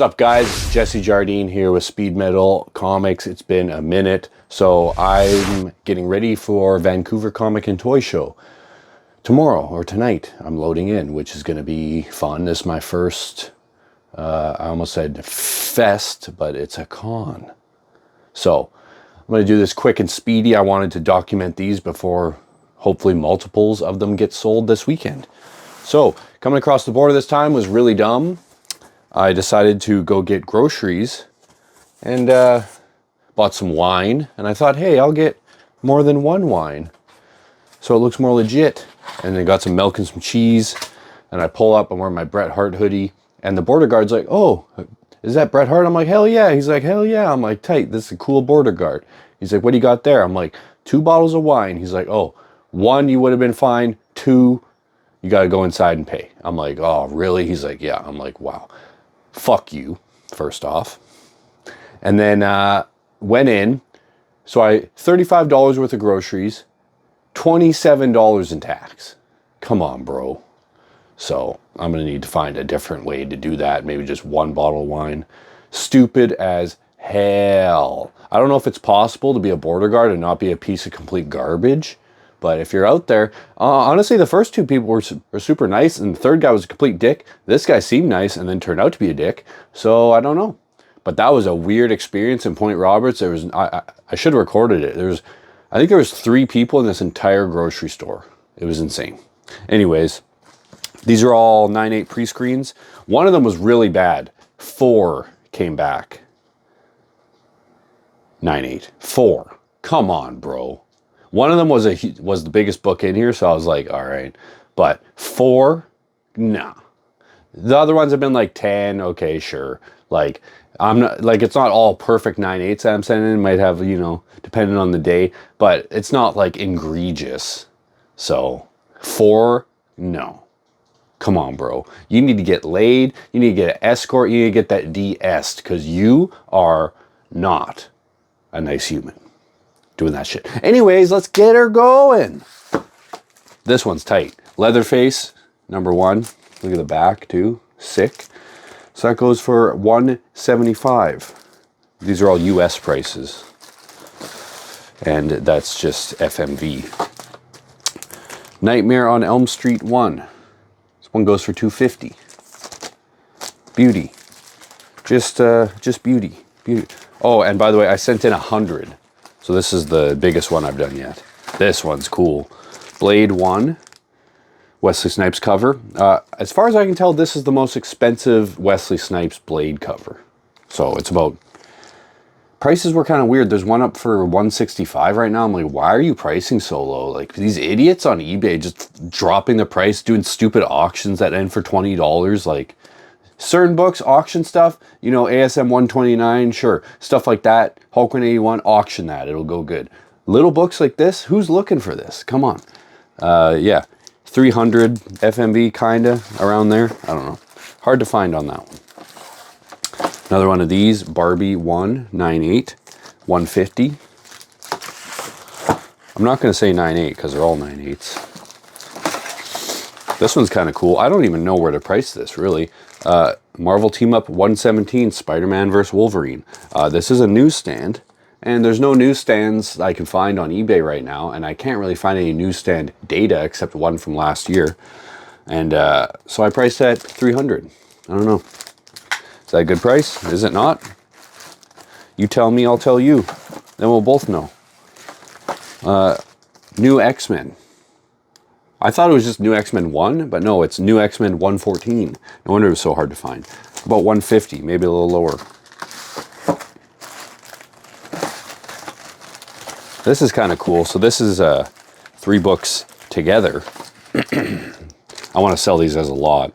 up, guys? Jesse Jardine here with Speed Metal Comics. It's been a minute, so I'm getting ready for Vancouver Comic and Toy Show. Tomorrow, or tonight, I'm loading in, which is going to be fun. This is my first, I almost said fest, but it's a con. So, I'm going to do this quick and speedy. I wanted to document these before hopefully multiples of them get sold this weekend. So, coming across the border this time was really dumb. I decided to go get groceries and bought some wine. And I thought, hey, I'll get more than one wine, so it looks more legit. And then got some milk and some cheese. And I pull up, I'm wearing my Bret Hart hoodie. And the border guard's like, oh, is that Bret Hart? I'm like, hell yeah. He's like, hell yeah. I'm like, tight, this is a cool border guard. He's like, what do you got there? I'm like, 2 bottles of wine. He's like, oh, 1, you would have been fine. 2, you got to go inside and pay. I'm like, oh, really? He's like, yeah. I'm like, wow. Fuck you, first off. And then went in. So $35 worth of groceries, $27 in tax. Come on, bro. So I'm going to need to find a different way to do that. Maybe just 1 bottle of wine. Stupid as hell. I don't know if it's possible to be a border guard and not be a piece of complete garbage. But if you're out there, honestly, the first 2 people were super nice, and the third guy was a complete dick. This guy seemed nice and then turned out to be a dick. So I don't know. But that was a weird experience in Point Roberts. There was I should have recorded it. I think there was 3 people in this entire grocery store. It was insane. Anyways, these are all 9/8 pre-screens. One of them was really bad. 4 came back. 9/8. 4. Come on, bro. One of them was the biggest book in here, so I was like, all right. But 4, nah. The other ones have been like 10, okay, sure. Like, I'm not, like, it's not all perfect 9/8 that I'm sending. It might have, you know, depending on the day, but it's not like egregious. So 4, no. Come on, bro. You need to get laid. You need to get an escort. You need to get that de-est, because you are not a nice human doing that shit. Anyways, let's get her going. This one's tight. Leatherface, #1. Look at the back, too. Sick. So that goes for $175. These are all US prices. And that's just FMV. Nightmare on Elm Street 1. This one goes for $250. Beauty. Just beauty. Beauty. Oh, and by the way, I sent in 100. So this is the biggest one I've done yet. This one's cool. Blade 1. Wesley Snipes cover. As far as I can tell, this is the most expensive Wesley Snipes Blade cover. So it's about... Prices were kind of weird. There's one up for $165 right now. I'm like, why are you pricing so low? Like, these idiots on eBay just dropping the price, doing stupid auctions that end for $20. Like, certain books, auction stuff, you know, ASM 129, sure. Stuff like that, Hulk 181, auction that. It'll go good. Little books like this, who's looking for this? Come on. Yeah. 300 FMV, kinda, around there. I don't know. Hard to find on that one. Another one of these, Barbie 1, 9/8, 150. I'm not going to say 9/8 because they're all 9/8s. This one's kind of cool. I don't even know where to price this, really. Marvel Team Up 117, Spider-Man vs. Wolverine. This is a newsstand. And there's no newsstands I can find on eBay right now, and I can't really find any newsstand data except one from last year. And so I priced at $300. I don't know. Is that a good price? Is it not? You tell me, I'll tell you. Then we'll both know. New X-Men. I thought it was just New X-Men 1, but no, it's New X-Men 114. No wonder it was so hard to find. About 150, maybe a little lower. This is kind of cool. So this is 3 books together. I want to sell these as a lot.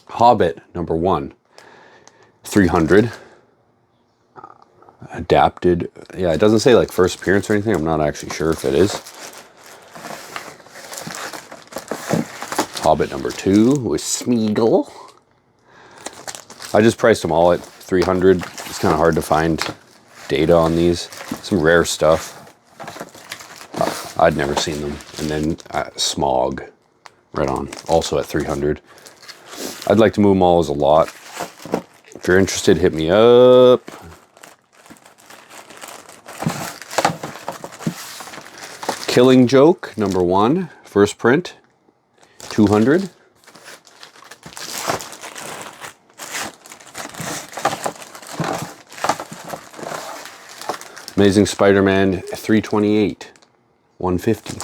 Hobbit #1, 300. Adapted. Yeah, it doesn't say like first appearance or anything. I'm not actually sure if it is. Hobbit #2 with Smeagol. I just priced them all at 300. It's kind of hard to find data on these. Some rare stuff. I'd never seen them. And then Smog, right on, also at 300. I'd like to move them all as a lot. If you're interested, hit me up. Killing Joke, #1, first print, 200. Amazing Spider-Man 328, 150.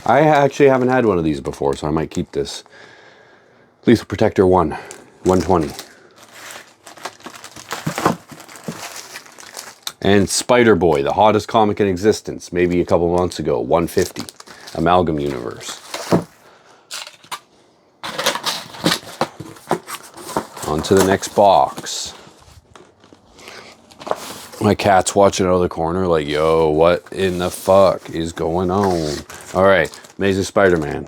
I actually haven't had one of these before, so I might keep this. Lethal Protector 1, 120. And Spider-Boy, the hottest comic in existence, maybe a couple months ago, 150. Amalgam Universe. On to the next box. My cat's watching out of the corner like, yo, what in the fuck is going on? All right, Amazing Spider-Man.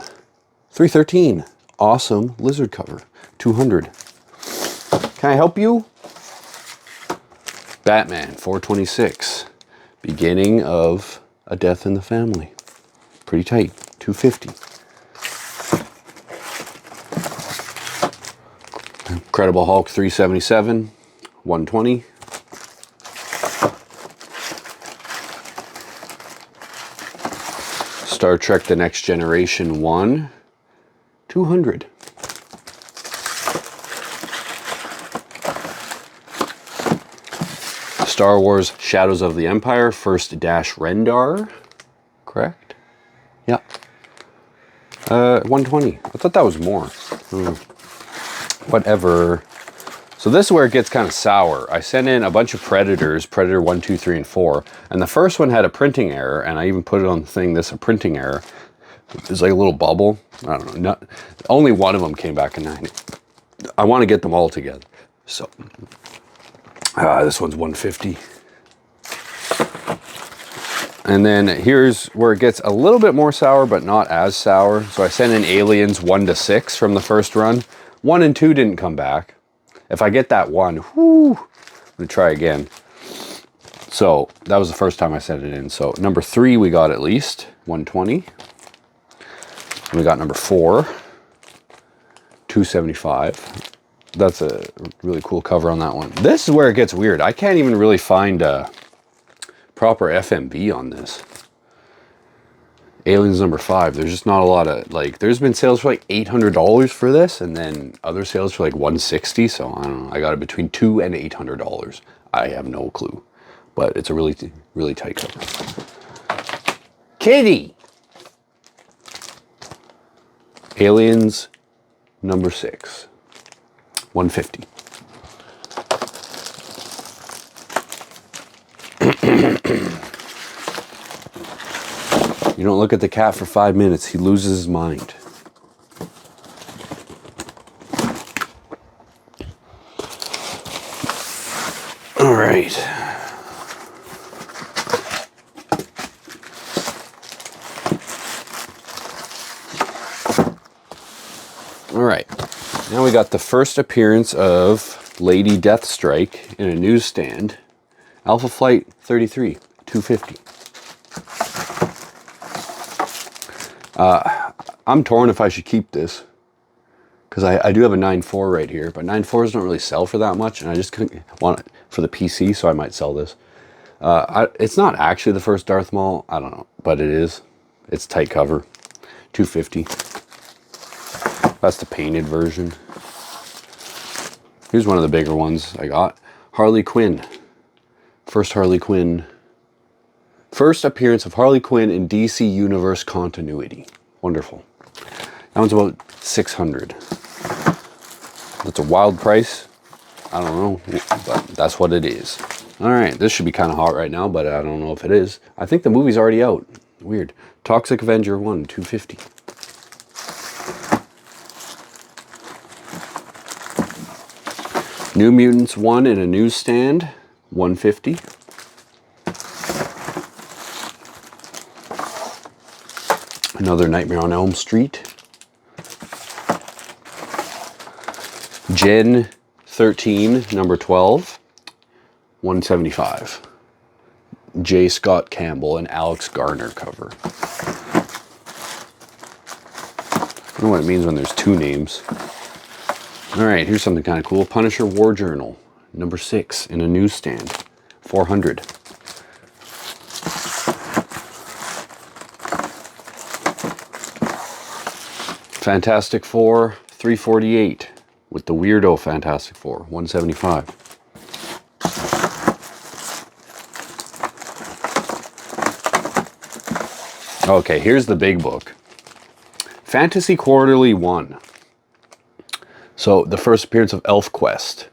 313, awesome lizard cover, 200. Can I help you? Batman, 426. Beginning of a death in the family. Pretty tight, 250. Incredible Hulk, 377, 120. Star Trek The Next Generation 1, 200. Star Wars Shadows of the Empire, first Dash Rendar, correct? Yeah. 120. I thought that was more. Whatever. So this is where it gets kind of sour. I sent in a bunch of Predators, Predator 1, 2, 3, and 4, and the first one had a printing error, and I even put it on the thing, this a printing error. It's like a little bubble. I don't know. Only one of them came back in 90. I want to get them all together. So, this one's 150. And then here's where it gets a little bit more sour, but not as sour. So I sent in Aliens 1 to 6 from the first run. 1 and 2 didn't come back. If I get that one, whoo, I'm gonna try again. So that was the first time I sent it in. So number 3 we got at least, 120. And we got number 4, 275. That's a really cool cover on that one. This is where it gets weird. I can't even really find a proper FMV on this. Aliens number 5. There's just not a lot of, like, there's been sales for like $800 for this, and then other sales for like $160. So I don't know. I got it between $200 and $800. I have no clue, but it's a really, really tight cover. Kitty. Aliens number 6, 150. You don't look at the cat for 5 minutes, he loses his mind. All right. All right. Now we got the first appearance of Lady Deathstrike in a newsstand. Alpha Flight 33, 250. I'm torn if I should keep this, because I do have a 9.4 right here, but 9.4s don't really sell for that much, and I just couldn't want it for the PC, so I might sell this. It's not actually the first Darth Maul, I don't know, but it is. It's tight cover, 250. That's the painted version. Here's one of the bigger ones I got. Harley Quinn. First Harley Quinn. First appearance of Harley Quinn in DC Universe continuity. Wonderful. That one's about 600. That's a wild price. I don't know, but that's what it is. All right, this should be kind of hot right now, but I don't know if it is. I think the movie's already out. Weird. Toxic Avenger 1, 250. New Mutants 1 in a newsstand, 150. Another Nightmare on Elm Street. Gen 13, number 12, 175. J. Scott Campbell and Alex Garner cover. I don't know what it means when there's two names. All right, here's something kind of cool. Punisher War Journal, number 6 in a newsstand, 400. Fantastic Four, 348, with the weirdo Fantastic Four, 175. Okay, here's the big book. Fantasy Quarterly 1. So, the first appearance of ElfQuest.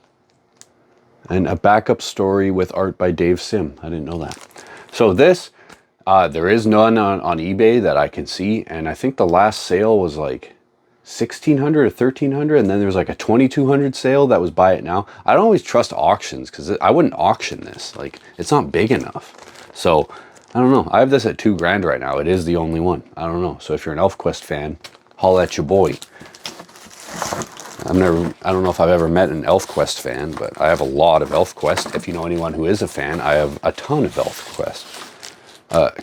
And a backup story with art by Dave Sim. I didn't know that. So this, there is none on eBay that I can see. And I think the last sale was like 1,600 or 1,300. And then there was like a 2,200 sale that was buy it now. I don't always trust auctions because I wouldn't auction this. Like, it's not big enough. So, I don't know. I have this at $2,000 right now. It is the only one. I don't know. So if you're an ElfQuest fan, holla at your boy. I don't know if I've ever met an ElfQuest fan, but I have a lot of ElfQuest. If you know anyone who is a fan, I have a ton of ElfQuest.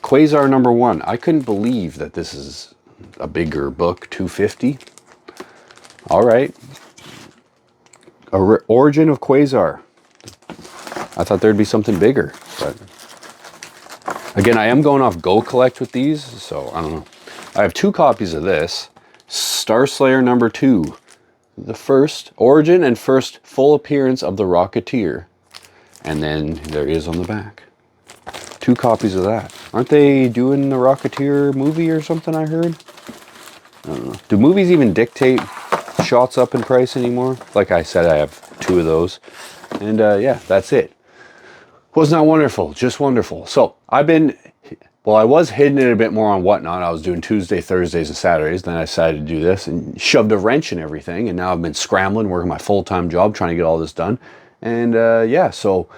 Quasar number 1. I couldn't believe that this is a bigger book, 250. All right. Origin of Quasar. I thought there'd be something bigger, but again, I am going off Go Collect with these, so I don't know. I have 2 copies of this. Starslayer number 2. The first origin and first full appearance of the Rocketeer. And then there is on the back 2 copies of that. Aren't they doing the Rocketeer movie or something, I heard? I don't know. Do movies even dictate shots up in price anymore? Like I said, I have 2 of those. And yeah, that's it. Wasn't that wonderful? Just wonderful. So I was hitting it a bit more on Whatnot. I was doing Tuesday, Thursdays, and Saturdays. Then I decided to do this and shoved a wrench in everything. And now I've been scrambling, working my full-time job, trying to get all this done. And yeah, so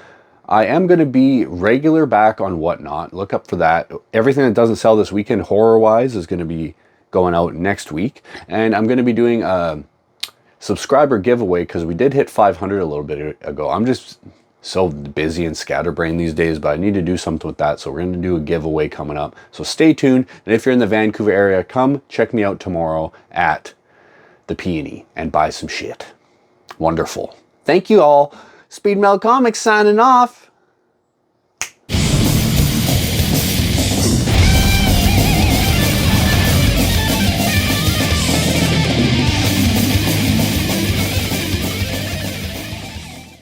I am going to be regular back on Whatnot. Look up for that. Everything that doesn't sell this weekend, horror-wise, is going to be going out next week. And I'm going to be doing a subscriber giveaway because we did hit 500 a little bit ago. I'm just so busy and scatterbrained these days, but I need to do something with that. So we're going to do a giveaway coming up. So stay tuned. And if you're in the Vancouver area, come check me out tomorrow at the Peony and buy some shit. Wonderful. Thank you all. Speed Mel Comics signing off.